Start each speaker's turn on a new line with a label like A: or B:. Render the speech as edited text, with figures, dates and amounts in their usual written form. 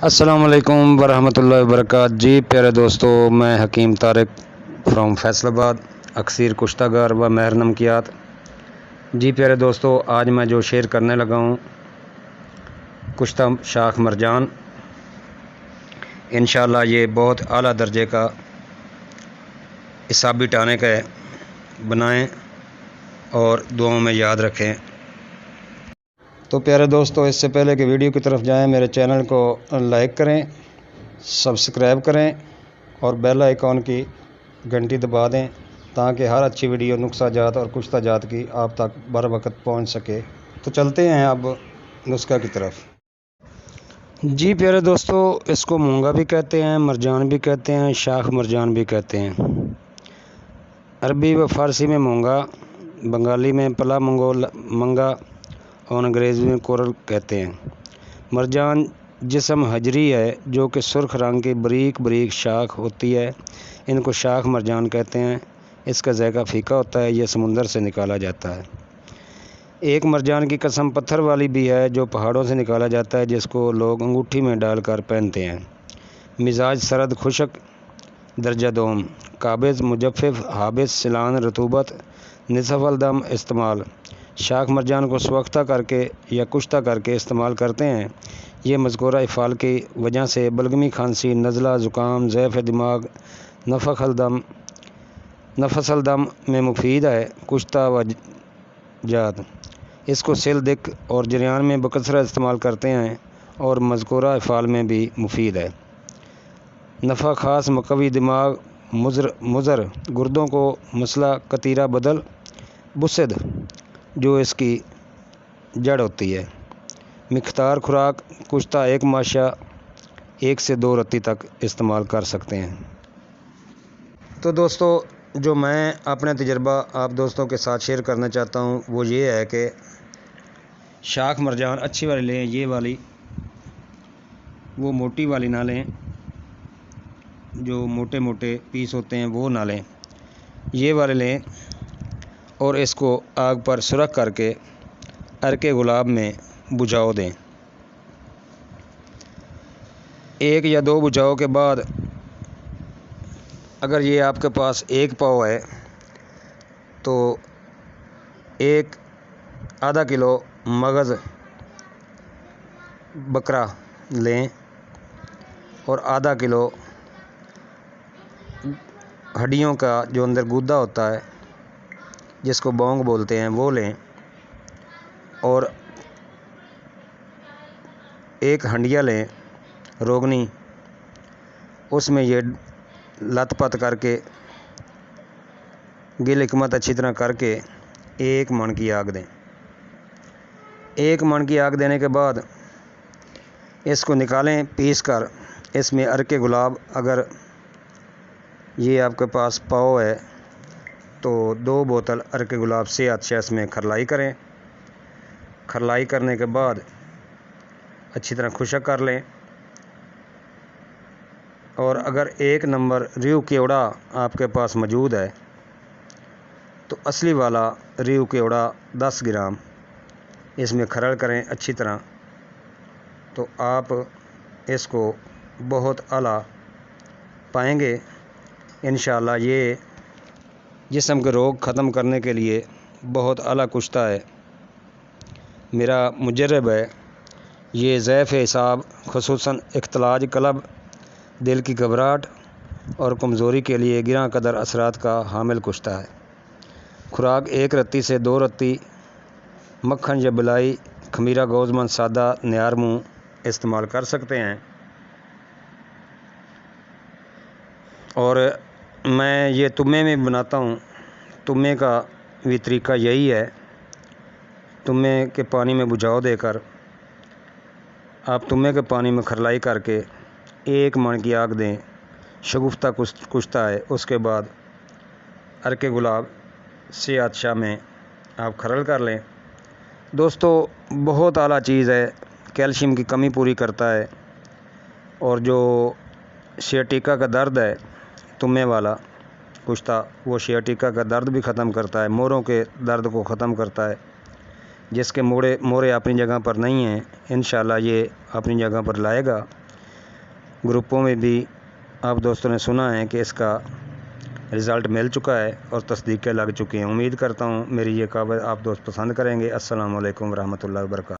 A: السلام علیکم ورحمۃ اللہ وبرکاتہ۔ جی پیارے دوستو، میں حکیم طارق فرام فیصل آباد، اکثیر کشتہ گار و مہر نمکیات۔ جی پیارے دوستو، آج میں جو شیئر کرنے لگا ہوں کشتہ شاخ مرجان، انشاءاللہ یہ بہت اعلیٰ درجے کا حسابی ٹانے کا ہے، بنائیں اور دعاؤں میں یاد رکھیں۔ تو پیارے دوستو، اس سے پہلے کہ ویڈیو کی طرف جائیں، میرے چینل کو لائک کریں، سبسکرائب کریں اور بیل آئیکن کی گھنٹی دبا دیں تاکہ ہر اچھی ویڈیو نسخہ جات اور کشتہ جات کی آپ تک بر وقت پہنچ سکے۔ تو چلتے ہیں اب نسخہ کی طرف۔ جی پیارے دوستو، اس کو مونگا بھی کہتے ہیں، مرجان بھی کہتے ہیں، شاخ مرجان بھی کہتے ہیں۔ عربی و فارسی میں مونگا، بنگالی میں پلا منگا اور انگریزی میں کورل کہتے ہیں۔ مرجان جسم حجری ہے جو کہ سرخ رنگ کی بریک بریک شاخ ہوتی ہے، ان کو شاخ مرجان کہتے ہیں۔ اس کا ذائقہ پھیکا ہوتا ہے، یہ سمندر سے نکالا جاتا ہے۔ ایک مرجان کی قسم پتھر والی بھی ہے جو پہاڑوں سے نکالا جاتا ہے، جس کو لوگ انگوٹھی میں ڈال کر پہنتے ہیں۔ مزاج سرد خشک درجہ دوم، قابض مجفف حابس سیلان رطوبت نصف الدم استعمال۔ شاخ مرجان کو سوختہ کر کے یا کشتہ کر کے استعمال کرتے ہیں۔ یہ مذکورہ افعال کی وجہ سے بلغمی کھانسی، نزلہ، زکام، ضعف دماغ، نفس الدم میں مفید ہے۔ کشتہ وجات اس کو سل دق اور جریان میں بکثرت استعمال کرتے ہیں اور مذکورہ افعال میں بھی مفید ہے۔ نفع خاص مقوی دماغ، مضر گردوں کو مسئلہ قطیرہ بدل بسد جو اس کی جڑ ہوتی ہے۔ مقدار خوراک کشتہ ایک ماشا 1 سے 2 رتی تک استعمال کر سکتے ہیں۔ تو دوستو، جو میں اپنا تجربہ آپ دوستوں کے ساتھ شیئر کرنا چاہتا ہوں وہ یہ ہے کہ شاخ مرجان اچھی والی لیں، یہ والی، وہ موٹی والی نہ لیں، جو موٹے موٹے پیس ہوتے ہیں وہ نہ لیں، یہ والے لیں اور اس کو آگ پر سرخ کر کے عرق گلاب میں بجھاؤ دیں۔ 1 یا 2 بجھاؤ کے بعد اگر یہ آپ کے پاس 1 پاؤ ہے تو آدھا کلو مغز بکرا لیں اور آدھا کلو ہڈیوں کا جو اندر گودا ہوتا ہے جس کو بونگ بولتے ہیں وہ لیں اور 1 ہنڈیا لیں روگنی، اس میں یہ لت پت کر کے گل حکمت اچھی طرح کر کے 1 من کی آگ دیں۔ 1 من کی آگ دینے کے بعد اس کو نکالیں پیس کر۔ اس میں عرق گلاب، اگر یہ آپ کے پاس پاؤ ہے تو 2 بوتل عرق گلاب سے اچھا اس میں کھرلائی کریں۔ کھرلائی کرنے کے بعد اچھی طرح خشک کر لیں اور اگر 1 نمبر ریو کیوڑا آپ کے پاس موجود ہے تو اصلی والا ریو کیوڑا 10 گرام اس میں کھرل کریں اچھی طرح، تو آپ اس کو بہت اعلیٰ پائیں گے۔ انشاءاللہ یہ جسم کے روگ ختم کرنے کے لیے بہت اعلیٰ کشتہ ہے۔ میرا مجرب ہے، یہ ضعف اعصاب خصوصاً اختلاج قلب، دل کی گھبراہٹ اور کمزوری کے لیے گراں قدر اثرات کا حامل کشتہ ہے۔ خوراک 1 رتی سے 2 رتی مکھن یا بلائی، خمیرہ گوزمند سادہ نیار منہ استعمال کر سکتے ہیں۔ اور میں یہ تمے میں بناتا ہوں، تمے کا بھی طریقہ یہی ہے۔ تمے کے پانی میں بجھاؤ دے کر آپ تمے کے پانی میں کھرلائی کر کے 1 من کی آگ دیں، شگفتہ کشتہ ہے۔ اس کے بعد عرق گلاب سے شاہ میں آپ کھرل کر لیں۔ دوستو بہت اعلیٰ چیز ہے، کیلشیم کی کمی پوری کرتا ہے اور جو سیاٹیکا کا درد ہے تمے والا کشتہ، وہ سیاٹیکا کا درد بھی ختم کرتا ہے، موڑوں کے درد کو ختم کرتا ہے۔ جس کے موڑے اپنی جگہ پر نہیں ہیں، انشاءاللہ یہ اپنی جگہ پر لائے گا گروپوں میں بھی آپ دوستوں نے سنا ہے کہ اس کا رزلٹ مل چکا ہے اور تصدیقیں لگ چکی ہیں۔ امید کرتا ہوں میری یہ خبر آپ دوست پسند کریں گے۔ السلام علیکم ورحمۃ اللہ وبرکاتہ۔